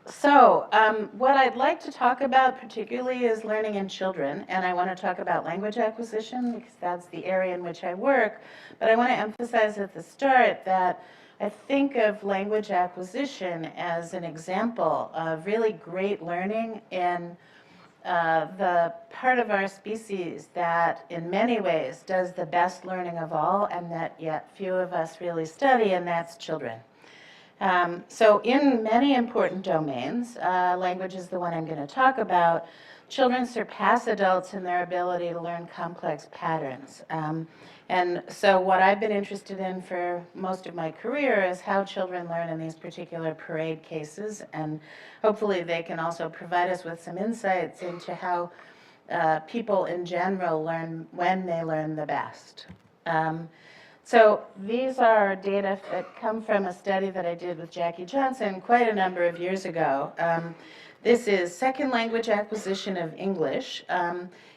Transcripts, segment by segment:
What I'd like to talk about particularly is learning in children, and I want to talk about language acquisition because that's the area in which I work. But I want to emphasize at the start that I think of language acquisition as an example of really great learning in the part of our species that in many ways does the best learning of all, and that yet few of us really study, and that's children. So in many important domains, language is the one I'm going to talk about, children surpass adults in their ability to learn complex patterns. And so what I've been interested in for most of my career is how children learn in these particular parade cases, and hopefully they can also provide us with some insights into how people in general learn when they learn the best. So these are data that come from a study that I did with Jackie Johnson quite a number of years ago. This is second language acquisition of English.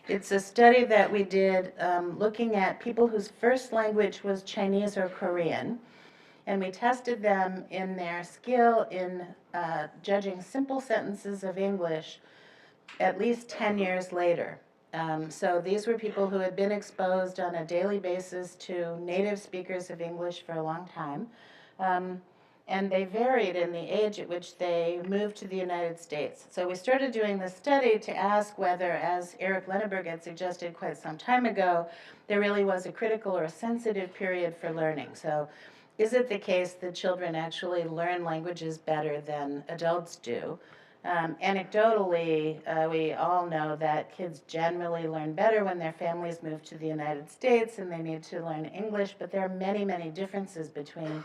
It's a study that we did looking at people whose first language was Chinese or Korean, and we tested them in their skill in judging simple sentences of English at least 10 years later. So these were people who had been exposed on a daily basis to native speakers of English for a long time. And they varied in the age at which they moved to the United States. So we started doing this study to ask whether, as Eric Lenneberg had suggested quite some time ago, there really was a critical or a sensitive period for learning. So is it the case that children actually learn languages better than adults do? Anecdotally, we all know that kids generally learn better when their families move to the United States and they need to learn English, but there are many, many differences between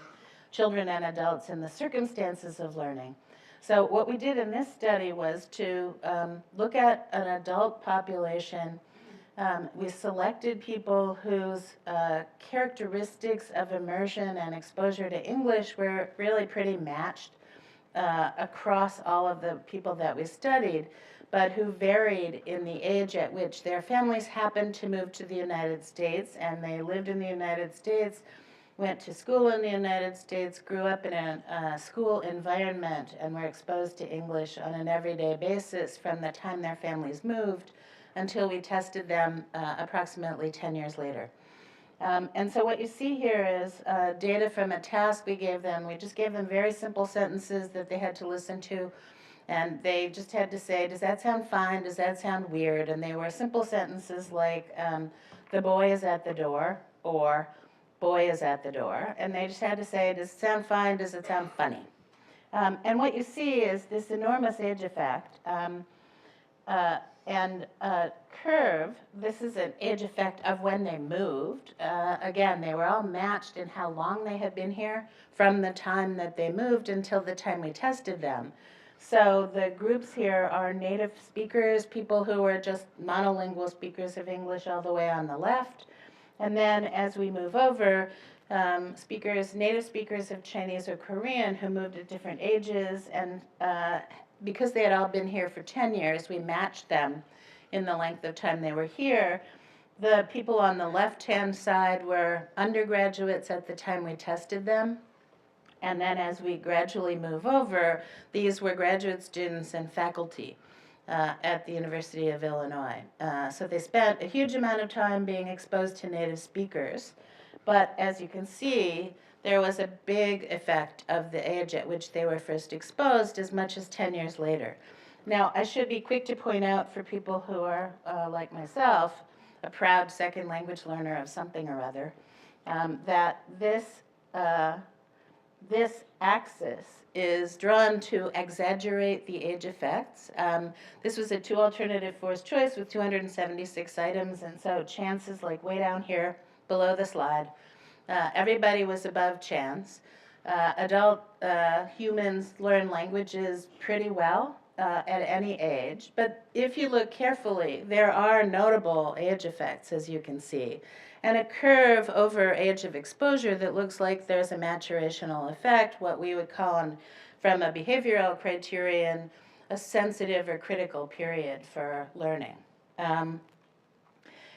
children and adults in the circumstances of learning. So what we did in this study was to look at an adult population. We selected people whose characteristics of immersion and exposure to English were really pretty matched across all of the people that we studied, but who varied in the age at which their families happened to move to the United States, and they lived in the United States, went to school in the United States, grew up in a school environment, and were exposed to English on an everyday basis from the time their families moved until we tested them approximately 10 years later. And so what you see here is data from a task we gave them. We just gave them very simple sentences that they had to listen to, and they just had to say, does that sound fine? Does that sound weird? And they were simple sentences like, the boy is at the door, or boy is at the door. And they just had to say, does it sound fine? Does it sound funny? And what you see is this enormous age effect. And curve, this is an age effect of when they moved. Again, they were all matched in how long they had been here from the time that they moved until the time we tested them. So the groups here are native speakers, people who are just monolingual speakers of English all the way on the left. And then as we move over, native speakers of Chinese or Korean who moved at different ages, and because they had all been here for 10 years, we matched them in the length of time they were here. The people on the left-hand side were undergraduates at the time we tested them. And then as we gradually move over, these were graduate students and faculty at the University of Illinois. So they spent a huge amount of time being exposed to native speakers. But as you can see, there was a big effect of the age at which they were first exposed, as much as 10 years later. Now, I should be quick to point out for people who are, like myself, a proud second language learner of something or other, that this axis is drawn to exaggerate the age effects. This was a 2 alternative forced choice with 276 items, and so chance is like way down here below the slide. Everybody was above chance. Adult humans learn languages pretty well at any age, but if you look carefully, there are notable age effects, as you can see, and a curve over age of exposure that looks like there's a maturational effect, what we would call, from a behavioral criterion, a sensitive or critical period for learning.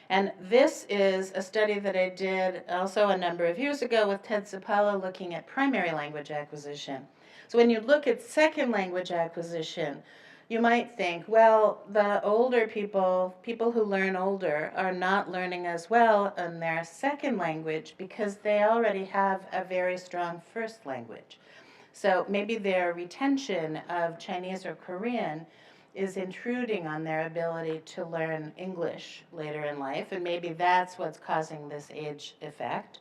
And this is a study that I did also a number of years ago with Ted Zapala looking at primary language acquisition. So when you look at second language acquisition, you might think, well, the older people, people who learn older, are not learning as well in their second language because they already have a very strong first language. So maybe their retention of Chinese or Korean is intruding on their ability to learn English later in life, and maybe that's what's causing this age effect.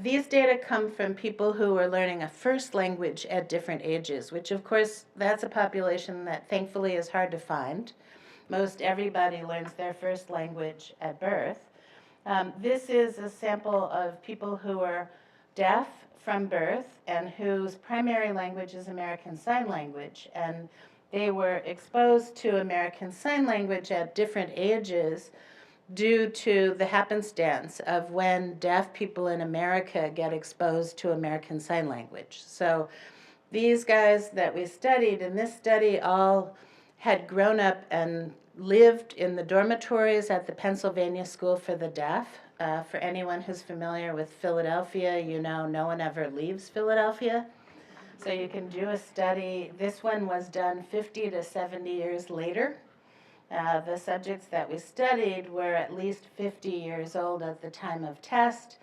These data come from people who are learning a first language at different ages, which of course that's a population that thankfully is hard to find. Most everybody learns their first language at birth. This is a sample of people who are deaf from birth and whose primary language is American Sign Language, and they were exposed to American Sign Language at different ages due to the happenstance of when deaf people in America get exposed to American Sign Language. So these guys that we studied in this study all had grown up and lived in the dormitories at the Pennsylvania School for the Deaf. For anyone who's familiar with Philadelphia, you know no one ever leaves Philadelphia. So you can do a study. This one was done 50 to 70 years later. The subjects that we studied were at least 50 years old at the time of test,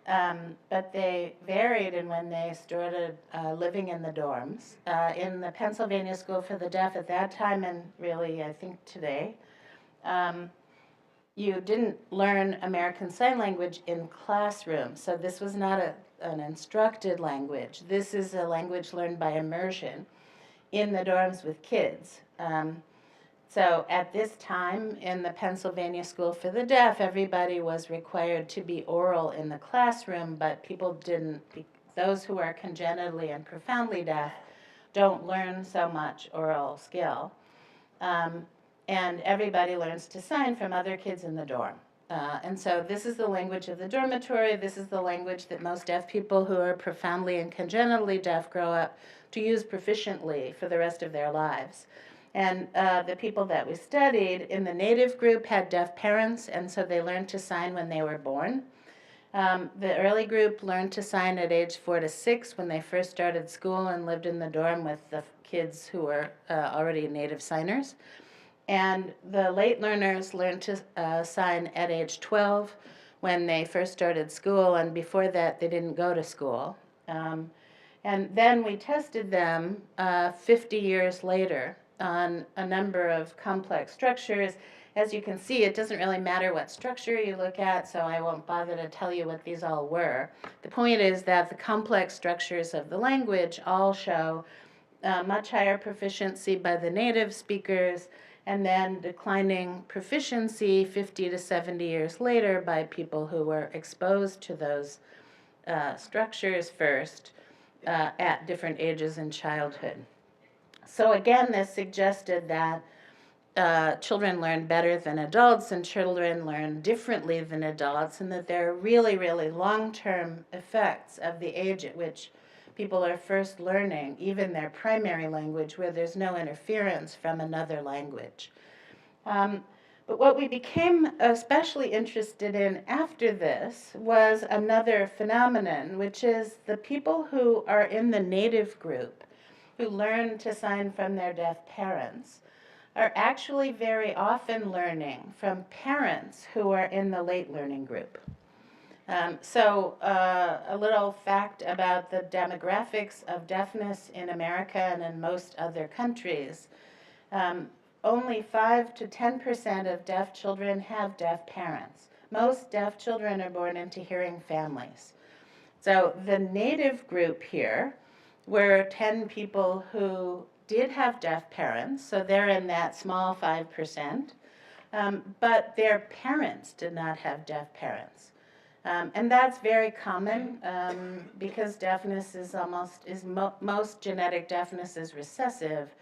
but they varied in when they started living in the dorms. In the Pennsylvania School for the Deaf at that time, and really I think today, you didn't learn American Sign Language in classrooms, so this was not an instructed language. This is a language learned by immersion in the dorms with kids. So at this time in the Pennsylvania School for the Deaf, everybody was required to be oral in the classroom, but people didn't, those who are congenitally and profoundly deaf don't learn so much oral skill. And everybody learns to sign from other kids in the dorm. And so this is the language of the dormitory. This is the language that most deaf people who are profoundly and congenitally deaf grow up to use proficiently for the rest of their lives. And the people that we studied in the native group had deaf parents, and so they learned to sign when they were born. The early group learned to sign at age 4 to 6 when they first started school and lived in the dorm with the kids who were already native signers. And the late learners learned to sign at age 12 when they first started school, and before that they didn't go to school. And then we tested them 50 years later on a number of complex structures. As you can see, it doesn't really matter what structure you look at, so I won't bother to tell you what these all were. The point is that the complex structures of the language all show much higher proficiency by the native speakers, and then declining proficiency 50 to 70 years later by people who were exposed to those structures first at different ages in childhood. So again, this suggested that children learn better than adults and children learn differently than adults, and that there are really, really long-term effects of the age at which people are first learning, even their primary language, where there's no interference from another language. But what we became especially interested in after this was another phenomenon, which is the people who are in the native group, who learn to sign from their deaf parents, are actually very often learning from parents who are in the late learning group. So a little fact about the demographics of deafness in America and in most other countries. Only 5 to 10% of deaf children have deaf parents. Most deaf children are born into hearing families. So the native group here were 10 people who did have deaf parents, so they're in that small 5%, but their parents did not have deaf parents. And that's very common because deafness is most genetic deafness is recessive.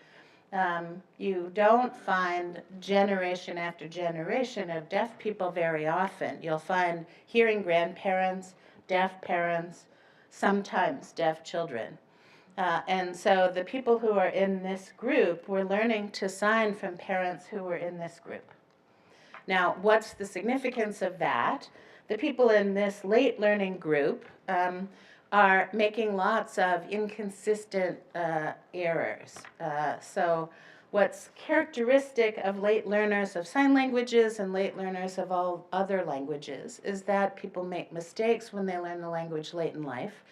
You don't find generation after generation of deaf people very often. You'll find hearing grandparents, deaf parents, sometimes deaf children. And so the people who are in this group were learning to sign from parents who were in this group. Now, what's the significance of that? The people in this late learning group are making lots of inconsistent errors. So what's characteristic of late learners of sign languages and late learners of all other languages is that people make mistakes when they learn the language late in life.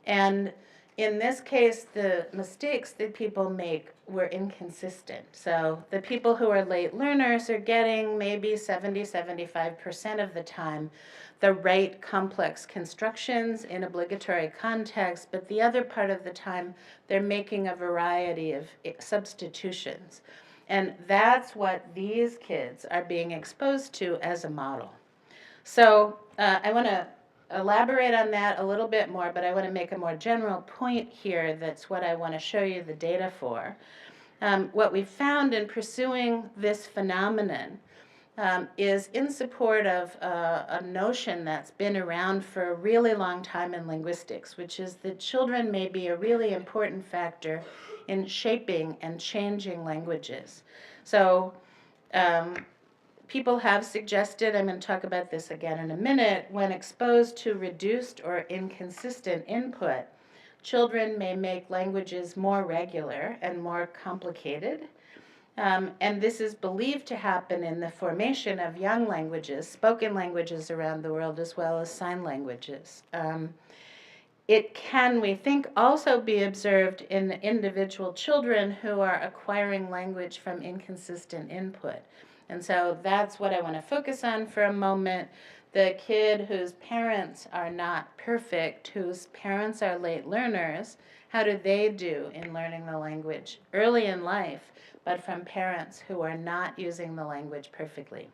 And in this case, the mistakes that people make were inconsistent. So the people who are late learners are getting maybe 70-75% of the time the right complex constructions in obligatory context, but the other part of the time they're making a variety of substitutions. And that's what these kids are being exposed to as a model. So I want to elaborate on that a little bit more, but I want to make a more general point here. That's what I want to show you the data for. What we've found in pursuing this phenomenon is in support of a notion that's been around for a really long time in linguistics, which is that children may be a really important factor in shaping and changing languages. So people have suggested, I'm going to talk about this again in a minute, when exposed to reduced or inconsistent input, children may make languages more regular and more complicated. And this is believed to happen in the formation of young languages, spoken languages around the world, as well as sign languages. It can, we think, also be observed in individual children who are acquiring language from inconsistent input. And so that's what I want to focus on for a moment. The kid whose parents are not perfect, whose parents are late learners, how do they do in learning the language early in life, but from parents who are not using the language perfectly?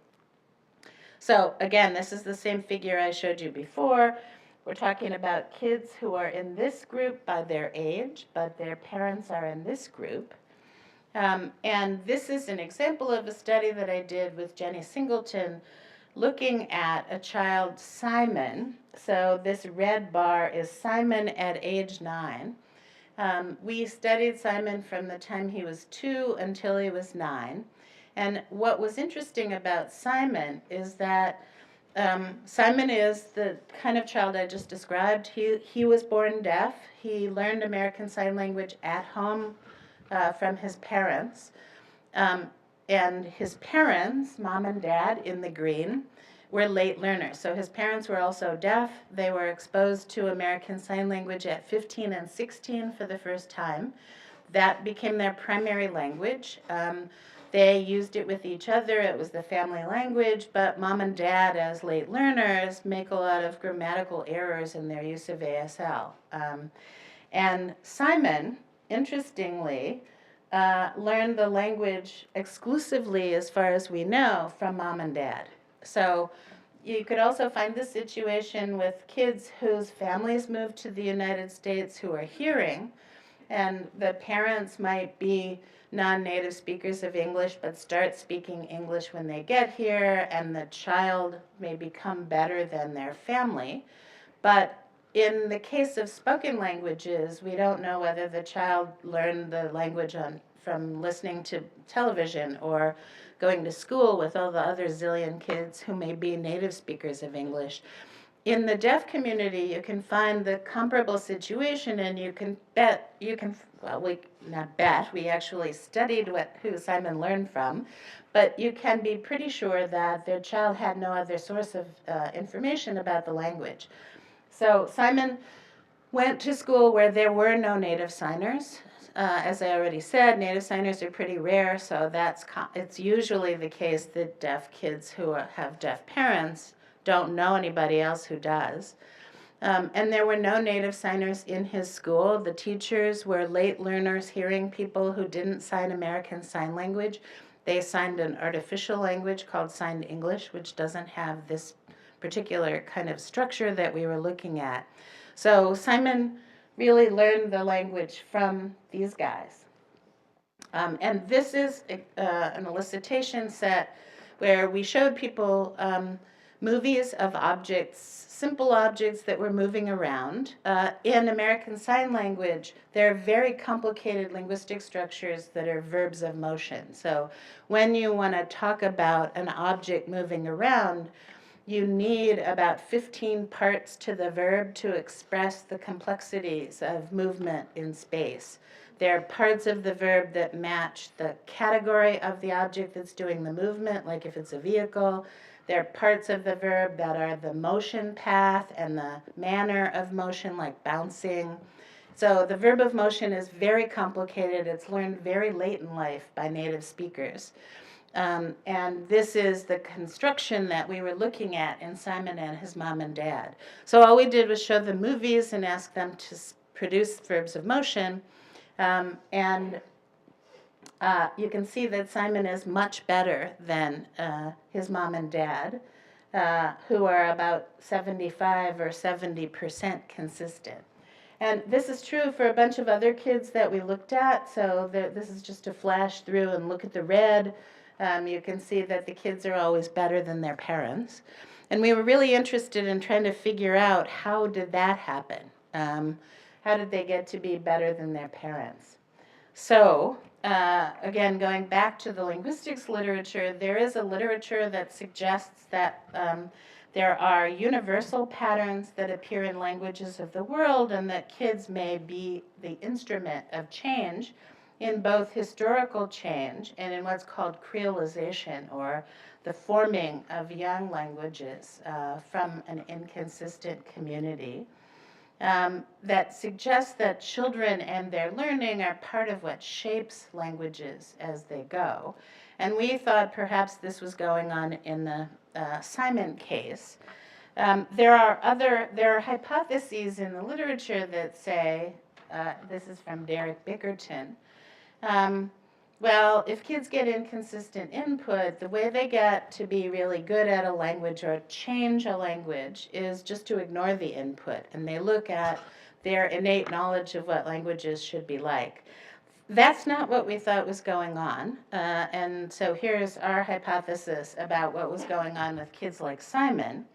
So again, this is the same figure I showed you before. We're talking about kids who are in this group by their age, but their parents are in this group. And this is an example of a study that I did with Jenny Singleton looking at a child, Simon. So this red bar is Simon at age 9. We studied Simon from the time he was 2 until he was 9. And what was interesting about Simon is that Simon is the kind of child I just described. He was born deaf. He learned American Sign Language at home from his parents. And his parents, mom and dad in the green, were late learners. So his parents were also deaf. They were exposed to American Sign Language at 15 and 16 for the first time. That became their primary language. They used it with each other. It was the family language, but mom and dad, as late learners, make a lot of grammatical errors in their use of ASL. And Simon, interestingly, learned the language exclusively, as far as we know, from mom and dad. So you could also find this situation with kids whose families moved to the United States who are hearing, and the parents might be non-native speakers of English but start speaking English when they get here, and the child may become better than their family. But in the case of spoken languages, we don't know whether the child learned the language from listening to television or going to school with all the other zillion kids who may be native speakers of English. In the deaf community, you can find the comparable situation, and you can bet, we actually studied who Simon learned from, but you can be pretty sure that their child had no other source of information about the language. So Simon went to school where there were no native signers. As I already said, native signers are pretty rare, so it's usually the case that deaf kids who have deaf parents don't know anybody else who does. And there were no native signers in his school. The teachers were late learners, hearing people who didn't sign American Sign Language. They signed an artificial language called Signed English, which doesn't have this particular kind of structure that we were looking at. So Simon really learned the language from these guys. And this is an elicitation set where we showed people movies of objects, simple objects that were moving around. In American Sign Language, there are very complicated linguistic structures that are verbs of motion. So when you want to talk about an object moving around, you need about 15 parts to the verb to express the complexities of movement in space. There are parts of the verb that match the category of the object that's doing the movement, like if it's a vehicle. There are parts of the verb that are the motion path and the manner of motion, like bouncing. So the verb of motion is very complicated. It's learned very late in life by native speakers. And this is the construction that we were looking at in Simon and his mom and dad. So all we did was show them movies and ask them to produce verbs of motion. You can see that Simon is much better than his mom and dad, who are about 75 or 70% consistent. And this is true for a bunch of other kids that we looked at. So this is just to flash through and look at the red. You can see that the kids are always better than their parents. And we were really interested in trying to figure out how did that happen? How did they get to be better than their parents? So, again, going back to the linguistics literature, there is a literature that suggests that there are universal patterns that appear in languages of the world and that kids may be the instrument of change in both historical change and in what's called creolization, or the forming of young languages from an inconsistent community. That suggests that children and their learning are part of what shapes languages as they go. And we thought perhaps this was going on in the Simon case. There are hypotheses in the literature that say, this is from Derek Bickerton, well, if kids get inconsistent input, the way they get to be really good at a language or change a language is just to ignore the input, and they look at their innate knowledge of what languages should be like. That's not what we thought was going on, and so here's our hypothesis about what was going on with kids like Simon.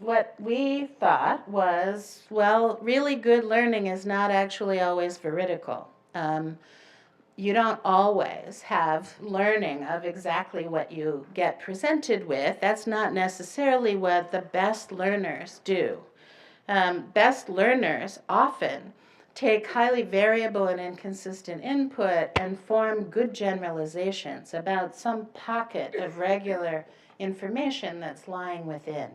What we thought was, well, really good learning is not actually always veridical. You don't always have learning of exactly what you get presented with. That's not necessarily what the best learners do. Best learners often take highly variable and inconsistent input and form good generalizations about some pocket of regular information that's lying within.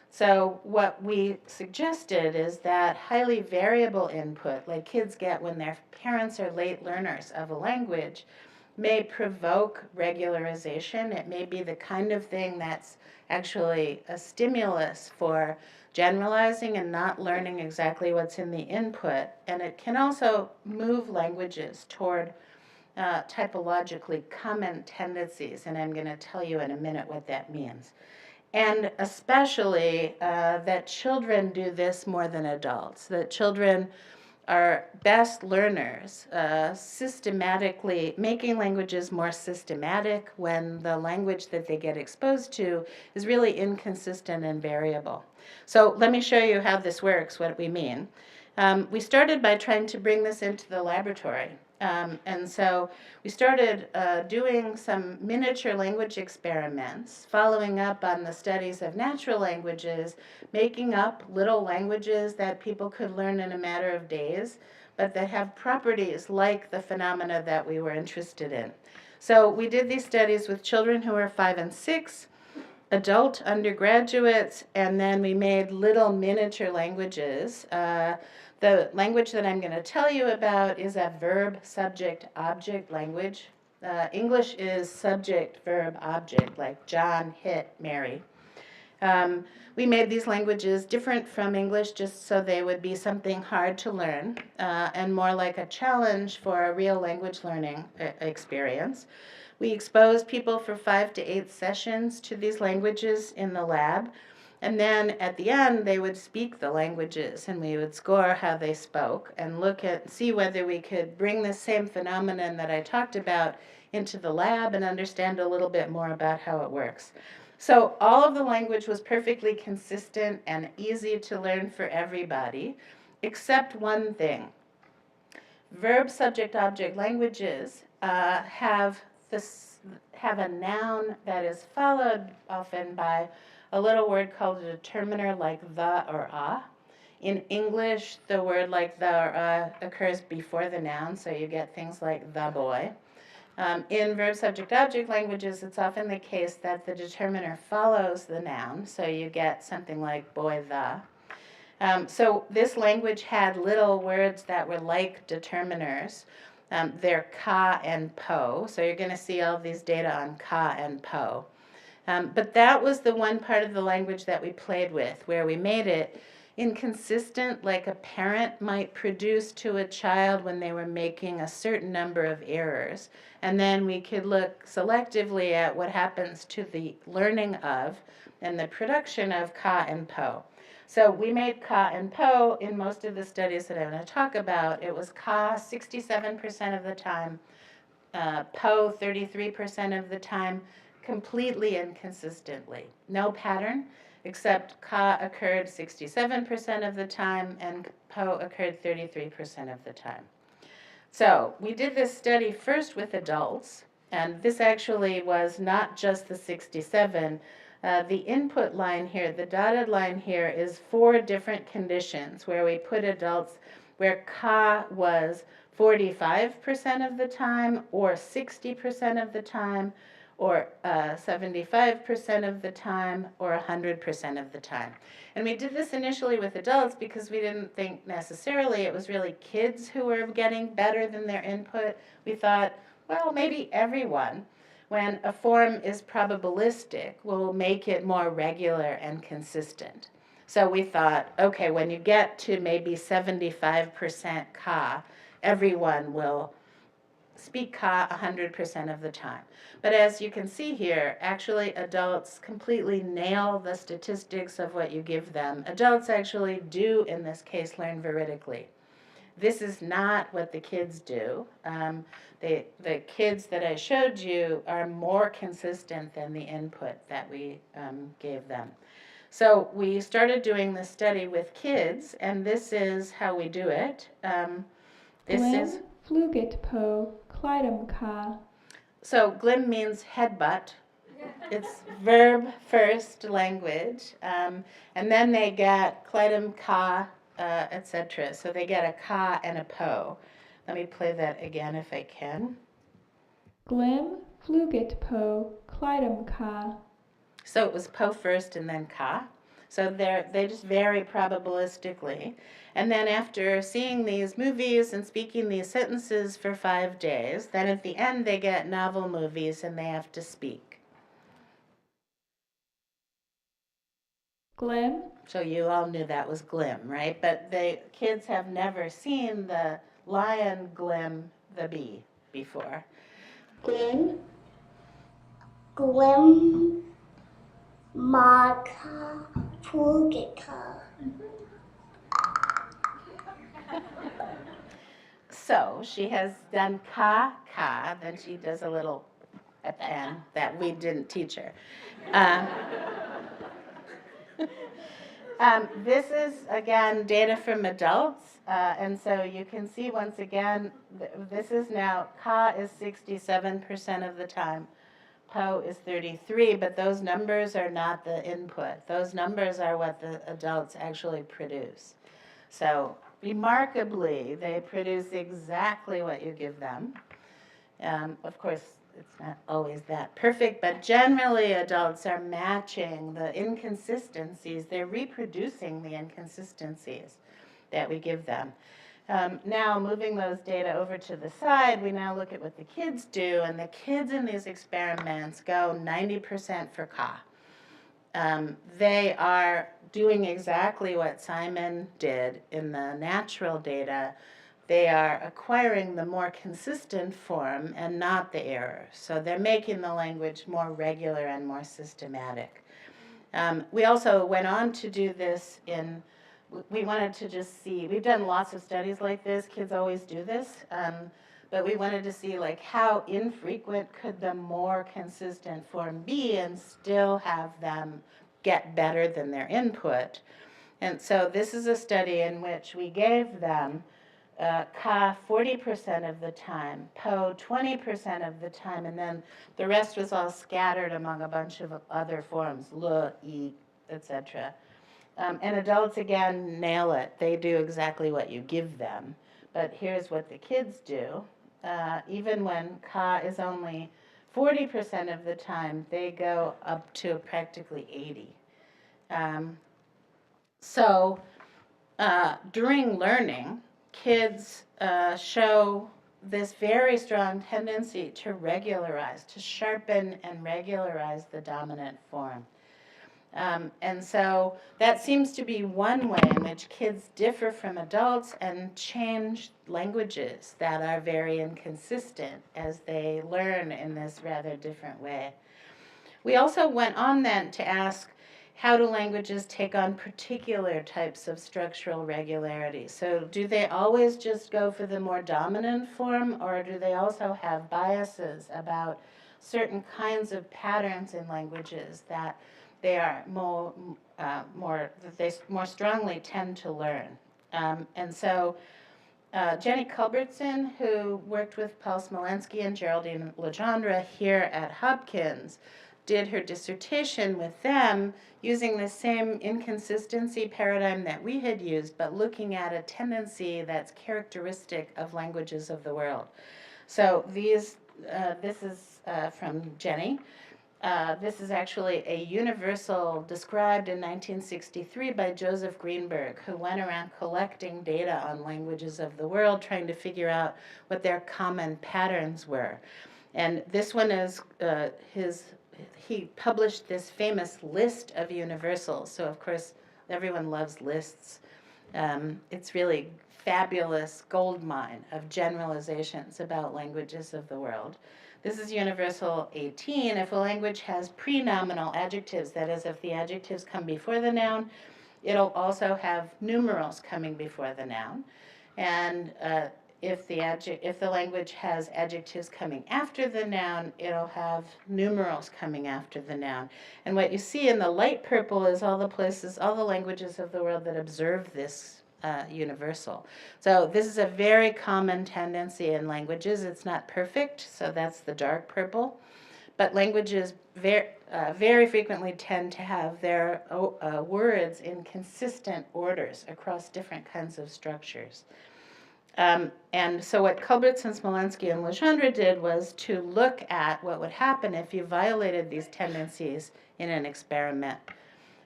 So what we suggested is that highly variable input, like kids get when their parents are late learners of a language, may provoke regularization. It may be the kind of thing that's actually a stimulus for generalizing and not learning exactly what's in the input. And it can also move languages toward typologically common tendencies, and I'm going to tell you in a minute what that means. And especially that children do this more than adults, that children are best learners, systematically making languages more systematic when the language that they get exposed to is really inconsistent and variable. So let me show you how this works, what we mean. We started by trying to bring this into the laboratory. And so we started doing some miniature language experiments, following up on the studies of natural languages, making up little languages that people could learn in a matter of days, but that have properties like the phenomena that we were interested in. So we did these studies with children who were 5 and 6, adult undergraduates, and then we made little miniature languages. The language that I'm going to tell you about is a verb, subject, object language. English is subject, verb, object, like John hit Mary. We made these languages different from English just so they would be something hard to learn and more like a challenge for a real language learning experience. We exposed people for 5 to 8 sessions to these languages in the lab. And then at the end, they would speak the languages, and we would score how they spoke and see whether we could bring the same phenomenon that I talked about into the lab and understand a little bit more about how it works. So all of the language was perfectly consistent and easy to learn for everybody, except one thing. Verb, subject, object languages have have a noun that is followed often by a little word called a determiner like the or a. In English, the word like the or a occurs before the noun, so you get things like the boy. In verb subject object languages, it's often the case that the determiner follows the noun, so you get something like boy the. So this language had little words that were like determiners. They're ka and po, so you're going to see all of these data on ka and po. But that was the one part of the language that we played with, where we made it inconsistent, like a parent might produce to a child when they were making a certain number of errors. And then we could look selectively at what happens to the learning of and the production of ka and po. So we made ka and po in most of the studies that I'm going to talk about. It was ka 67% of the time, po 33% of the time, completely inconsistently. No pattern, except ka occurred 67% of the time and po occurred 33% of the time. So we did this study first with adults, and this actually was not just the 67. The input line here, the dotted line here, is 4 different conditions where we put adults where ka was 45% of the time, or 60% of the time, or 75% of the time, or 100% of the time. And we did this initially with adults because we didn't think necessarily it was really kids who were getting better than their input. We thought, well, maybe everyone, when a form is probabilistic, will make it more regular and consistent. So we thought, okay, when you get to maybe 75% ka, everyone will speak ka 100% of the time. But as you can see here, actually adults completely nail the statistics of what you give them. Adults actually do, in this case, learn veridically. This is not what the kids do. The kids that I showed you are more consistent than the input that we gave them. So we started doing this study with kids, and this is how we do it. Glim, flugit po, kleidum ka. So glim means headbutt. It's verb first language. And then they get kleidum ka, etc. So they get a ka and a po. Let me play that again if I can. Glim, flugit po, kleidum ka. So it was po first and then ka. So they just vary probabilistically. And then after seeing these movies and speaking these sentences for 5 days, then at the end they get novel movies and they have to speak. Glim. So you all knew that was glim, right? But the kids have never seen the lion glim the bee before. Glim. Glim. Maka. Pugika. So she has done ka, ka, then she does a little at the end that we didn't teach her. This is, again, data from adults, and so you can see once again, this is now, ka is 67% of the time, po is 33, but those numbers are not the input. Those numbers are what the adults actually produce. So remarkably, they produce exactly what you give them. Of course, it's not always that perfect, but generally adults are matching the inconsistencies. They're reproducing the inconsistencies that we give them. Now, moving those data over to the side, we now look at what the kids do, and the kids in these experiments go 90% for ka. They are doing exactly what Simon did in the natural data. They are acquiring the more consistent form and not the error. So they're making the language more regular and more systematic. We also went on to do this we wanted to just see, we've done lots of studies like this, kids always do this, but we wanted to see like how infrequent could the more consistent form be and still have them get better than their input. And so this is a study in which we gave them ka 40% of the time, po 20% of the time, and then the rest was all scattered among a bunch of other forms, l, e, etc. And adults, again, nail it. They do exactly what you give them. But here's what the kids do. Even when ka is only 40% of the time, they go up to practically 80. So during learning, kids show this very strong tendency to regularize, to sharpen and regularize the dominant form. And so that seems to be one way in which kids differ from adults and change languages that are very inconsistent as they learn in this rather different way. We also went on then to ask, how do languages take on particular types of structural regularity? So do they always just go for the more dominant form, or do they also have biases about certain kinds of patterns in languages that they are more strongly tend to learn? And so Jenny Culbertson, who worked with Paul Smolensky and Geraldine Legendre here at Hopkins, did her dissertation with them using the same inconsistency paradigm that we had used, but looking at a tendency that's characteristic of languages of the world. So this is from Jenny. This is actually a universal described in 1963 by Joseph Greenberg, who went around collecting data on languages of the world, trying to figure out what their common patterns were. And this one is he published this famous list of universals. So of course, everyone loves lists. It's really fabulous goldmine of generalizations about languages of the world. This is universal 18. If a language has prenominal adjectives, that is, if the adjectives come before the noun, it'll also have numerals coming before the noun. And if the language has adjectives coming after the noun, it'll have numerals coming after the noun. And what you see in the light purple is all the languages of the world that observe this universal. So this is a very common tendency in languages. It's not perfect, so that's the dark purple. But languages very frequently tend to have their words in consistent orders across different kinds of structures. And so what Culbertson, Smolensky, and Legendre did was to look at what would happen if you violated these tendencies in an experiment.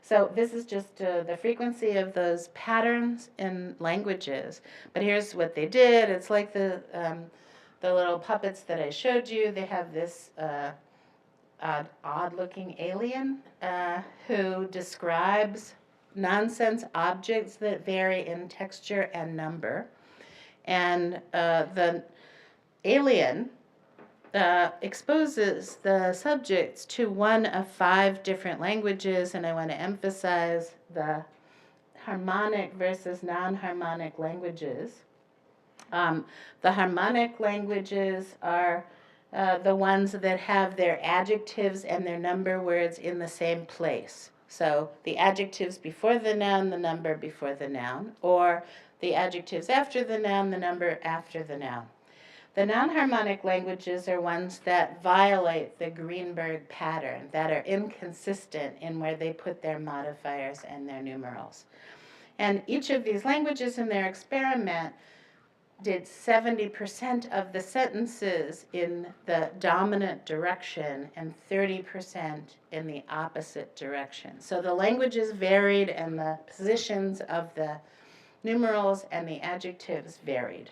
So this is just the frequency of those patterns in languages. But here's what they did. It's like the little puppets that I showed you. They have this odd-looking alien who describes nonsense objects that vary in texture and number. And the alien exposes the subjects to one of 5 different languages, and I want to emphasize the harmonic versus non-harmonic languages. The harmonic languages are the ones that have their adjectives and their number words in the same place. So the adjectives before the noun, the number before the noun, or the adjectives after the noun, the number after the noun. The non-harmonic languages are ones that violate the Greenberg pattern, that are inconsistent in where they put their modifiers and their numerals. And each of these languages in their experiment did 70% of the sentences in the dominant direction and 30% in the opposite direction. So the languages varied and the positions of the numerals and the adjectives varied.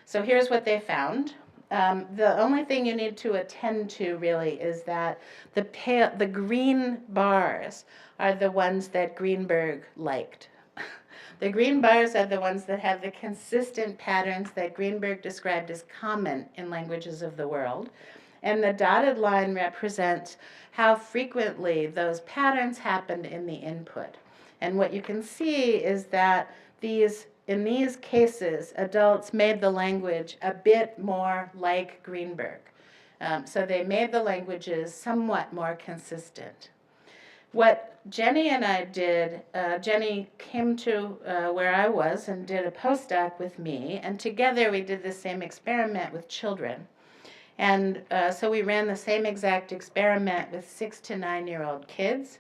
So here's what they found. The only thing you need to attend to really is that the green bars are the ones that Greenberg liked. The green bars are the ones that have the consistent patterns that Greenberg described as common in languages of the world. And the dotted line represents how frequently those patterns happened in the input. And what you can see is that in these cases, adults made the language a bit more like Greenberg. So they made the languages somewhat more consistent. What Jenny and I did, Jenny came to where I was and did a postdoc with me, and together we did the same experiment with children. And so we ran the same exact experiment with 6 to 9-year-old kids.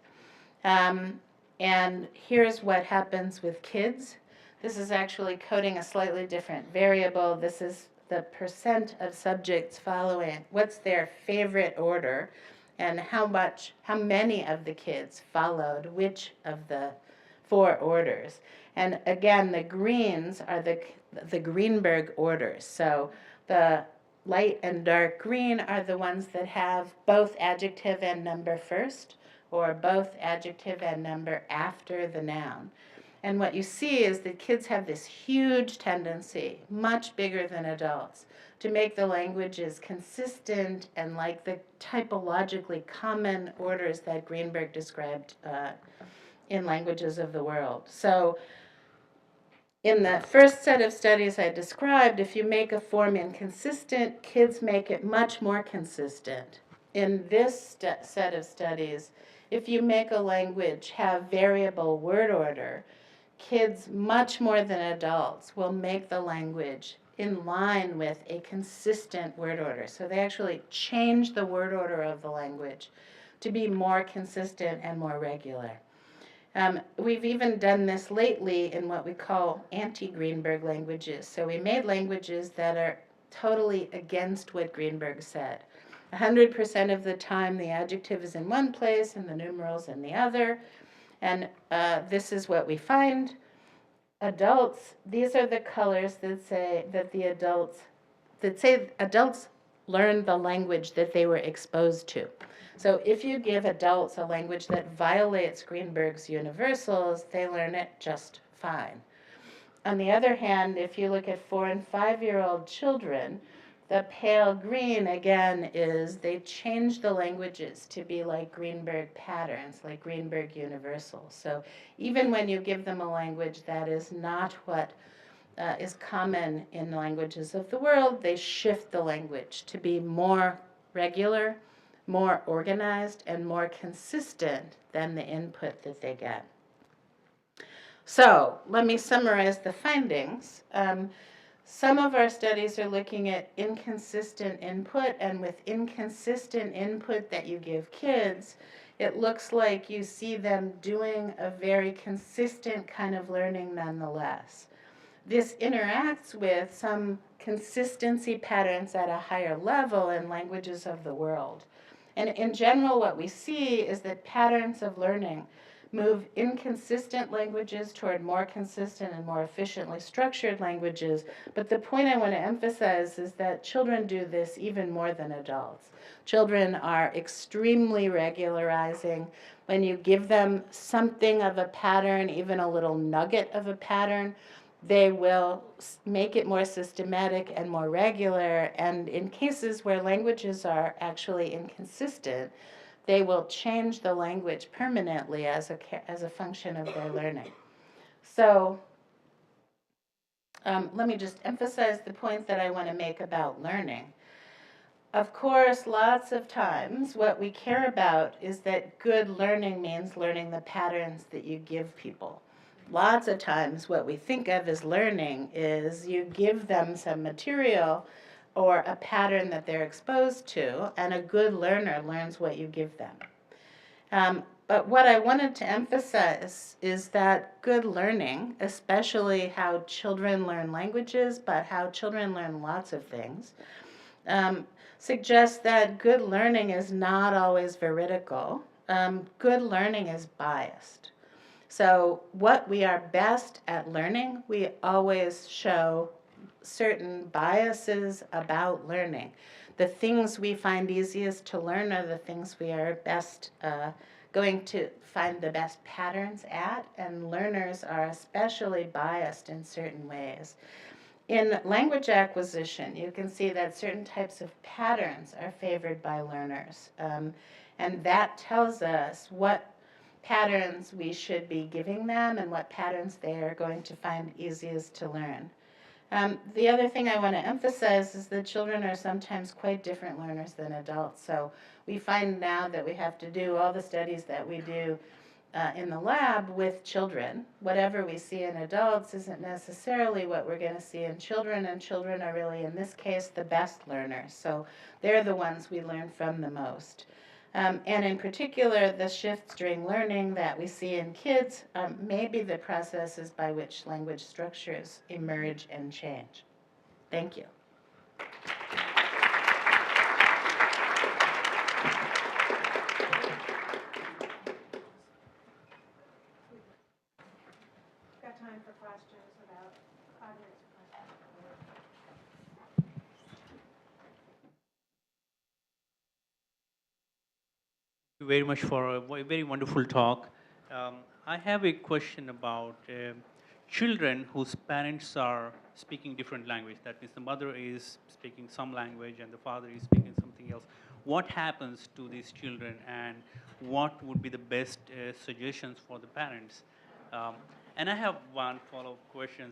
And here's what happens with kids. This is actually coding a slightly different variable. This is the percent of subjects following what's their favorite order, and how many of the kids followed which of the 4 orders. And again, the greens are the Greenberg orders. So the light and dark green are the ones that have both adjective and number first, or both adjective and number after the noun. And what you see is that kids have this huge tendency, much bigger than adults, to make the languages consistent and like the typologically common orders that Greenberg described in Languages of the World. So in the first set of studies I described, if you make a form inconsistent, kids make it much more consistent. In this set of studies, if you make a language have variable word order, kids much more than adults will make the language in line with a consistent word order. So they actually change the word order of the language to be more consistent and more regular. We've even done this lately in what we call anti-Greenberg languages. So we made languages that are totally against what Greenberg said. 100% of the time the adjective is in one place and the numerals in the other. And this is what we find. Adults, these are the colors that say that adults learn the language that they were exposed to. So if you give adults a language that violates Greenberg's universals, they learn it just fine. On the other hand, if you look at 4 and 5-year-old children, the pale green, again, is they change the languages to be like Greenberg patterns, like Greenberg universals. So even when you give them a language that is not what is common in languages of the world, they shift the language to be more regular, more organized, and more consistent than the input that they get. So let me summarize the findings. Some of our studies are looking at inconsistent input, and with inconsistent input that you give kids, it looks like you see them doing a very consistent kind of learning nonetheless. This interacts with some consistency patterns at a higher level in languages of the world. And in general, what we see is that patterns of learning move inconsistent languages toward more consistent and more efficiently structured languages. But the point I want to emphasize is that children do this even more than adults. Children are extremely regularizing. When you give them something of a pattern, even a little nugget of a pattern, they will make it more systematic and more regular. And in cases where languages are actually inconsistent, they will change the language permanently as a function of their learning. So let me just emphasize the point that I want to make about learning. Of course, lots of times what we care about is that good learning means learning the patterns that you give people. Lots of times what we think of as learning is you give them some material or a pattern that they're exposed to, and a good learner learns what you give them. But what I wanted to emphasize is that good learning, especially how children learn languages, but how children learn lots of things, suggests that good learning is not always veridical. Good learning is biased. So what we are best at learning, we always show certain biases about learning. The things we find easiest to learn are the things we are best going to find the best patterns at, and learners are especially biased in certain ways. In language acquisition, you can see that certain types of patterns are favored by learners, and that tells us what patterns we should be giving them and what patterns they are going to find easiest to learn. The other thing I want to emphasize is that children are sometimes quite different learners than adults. So we find now that we have to do all the studies that we do in the lab with children. Whatever we see in adults isn't necessarily what we're going to see in children, and children are really, in this case, the best learners. So they're the ones we learn from the most. And in particular, the shifts during learning that we see in kids may be the processes by which language structures emerge and change. Thank you. Got time for questions about audience questions. Thank you very much for a very wonderful talk. I have a question about children whose parents are speaking different language. That means the mother is speaking some language and the father is speaking something else. What happens to these children, and what would be the best suggestions for the parents? And I have one follow-up question.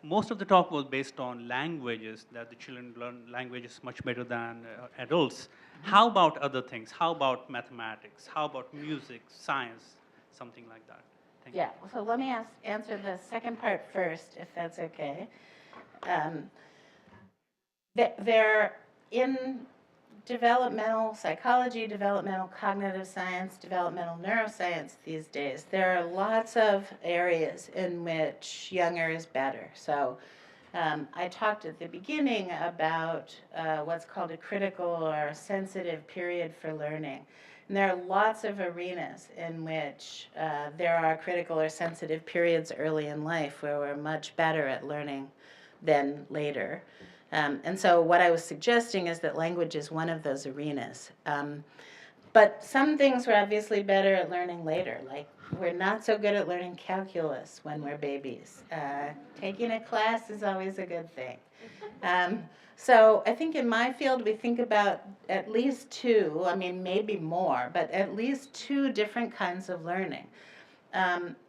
Most of the talk was based on languages, that the children learn languages much better than adults. How about other things? How about mathematics? How about music, science, something like that? Thank you. Yeah, so let me answer the second part first, if that's okay. They're in developmental psychology, developmental cognitive science, developmental neuroscience these days. There are lots of areas in which younger is better. So I talked at the beginning about what's called a critical or sensitive period for learning. And there are lots of arenas in which there are critical or sensitive periods early in life where we're much better at learning than later. And so what I was suggesting is that language is one of those arenas. But some things we're obviously better at learning later, like we're not so good at learning calculus when we're babies. Taking a class is always a good thing. So I think in my field we think about at least two, I mean maybe more, but at least two different kinds of learning.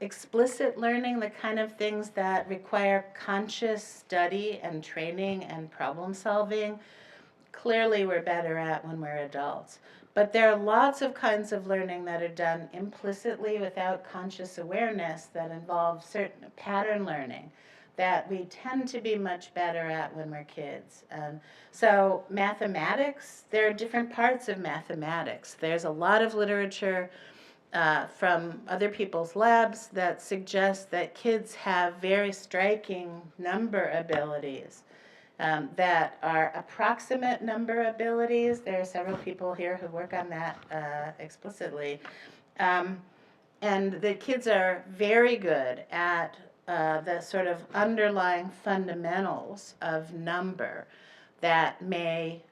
Explicit learning, the kind of things that require conscious study and training and problem solving, clearly we're better at when we're adults. But there are lots of kinds of learning that are done implicitly without conscious awareness that involve certain pattern learning that we tend to be much better at when we're kids. So mathematics, there are different parts of mathematics. There's a lot of literature from other people's labs that suggests that kids have very striking number abilities that are approximate number abilities. There are several people here who work on that explicitly. And the kids are very good at the sort of underlying fundamentals of number that may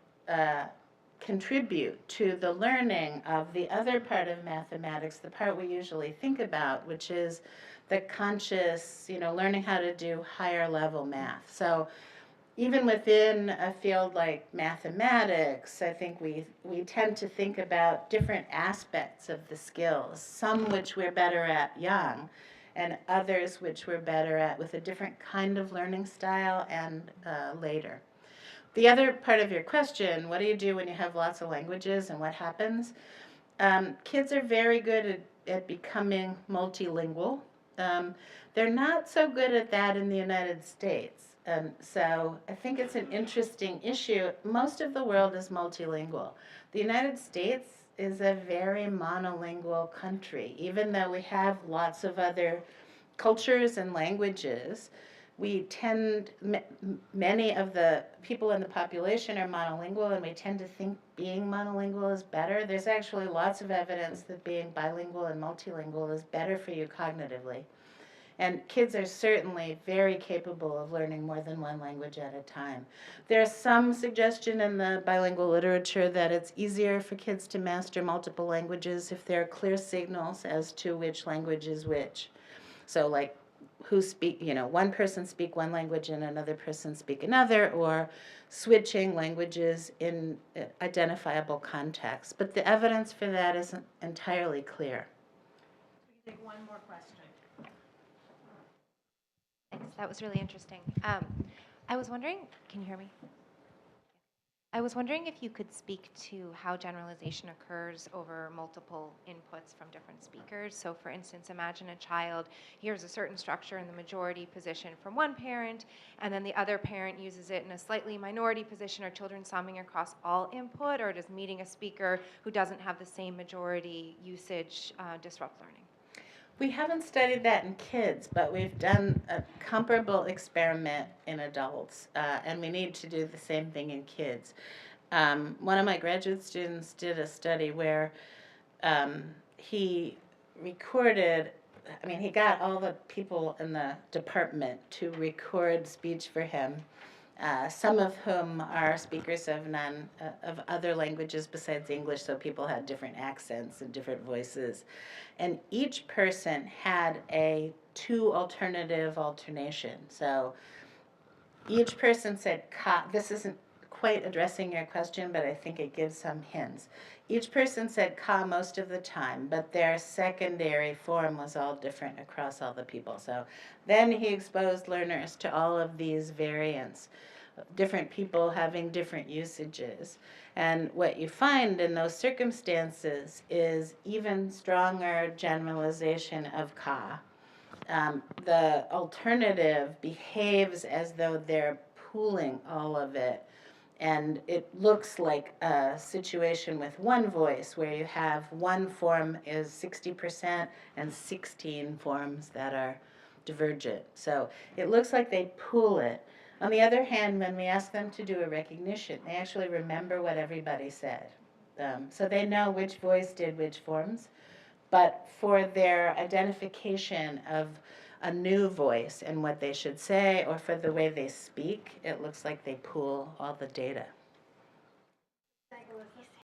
contribute to the learning of the other part of mathematics, the part we usually think about, which is the conscious, learning how to do higher level math. So even within a field like mathematics, I think we tend to think about different aspects of the skills, some which we're better at young, and others which we're better at with a different kind of learning style and later. The other part of your question, what do you do when you have lots of languages and what happens? Kids are very good at becoming multilingual. They're not so good at that in the United States. So I think it's an interesting issue. Most of the world is multilingual. The United States is a very monolingual country. Even though we have lots of other cultures and languages, we tend, many of the people in the population are monolingual, and we tend to think being monolingual is better. There's actually lots of evidence that being bilingual and multilingual is better for you cognitively. And kids are certainly very capable of learning more than one language at a time. There's some suggestion in the bilingual literature that it's easier for kids to master multiple languages if there are clear signals as to which language is which. So like one person speak one language and another person speak another, or switching languages in identifiable contexts. But the evidence for that isn't entirely clear. We can take one more question. Thanks. That was really interesting. I was wondering, can you hear me? I was wondering if you could speak to how generalization occurs over multiple inputs from different speakers. So for instance, imagine a child hears a certain structure in the majority position from one parent, and then the other parent uses it in a slightly minority position. Are children summing across all input, or does meeting a speaker who doesn't have the same majority usage disrupt learning? We haven't studied that in kids, but we've done a comparable experiment in adults, and we need to do the same thing in kids. One of my graduate students did a study where he recorded, he got all the people in the department to record speech for him, some of whom are speakers of other languages besides English, so people had different accents and different voices. And each person had two alternative alternation. So each person said ka. This isn't quite addressing your question, but I think it gives some hints. Each person said ka most of the time, but their secondary form was all different across all the people. So then he exposed learners to all of these variants, different people having different usages. And what you find in those circumstances is even stronger generalization of ka. The alternative behaves as though they're pooling all of it. And it looks like a situation with one voice where you have one form is 60% and 16 forms that are divergent. So it looks like they pool it. On the other hand, when we ask them to do a recognition, they actually remember what everybody said. So they know which voice did which forms. But for their identification of a new voice and what they should say, or for the way they speak, it looks like they pool all the data.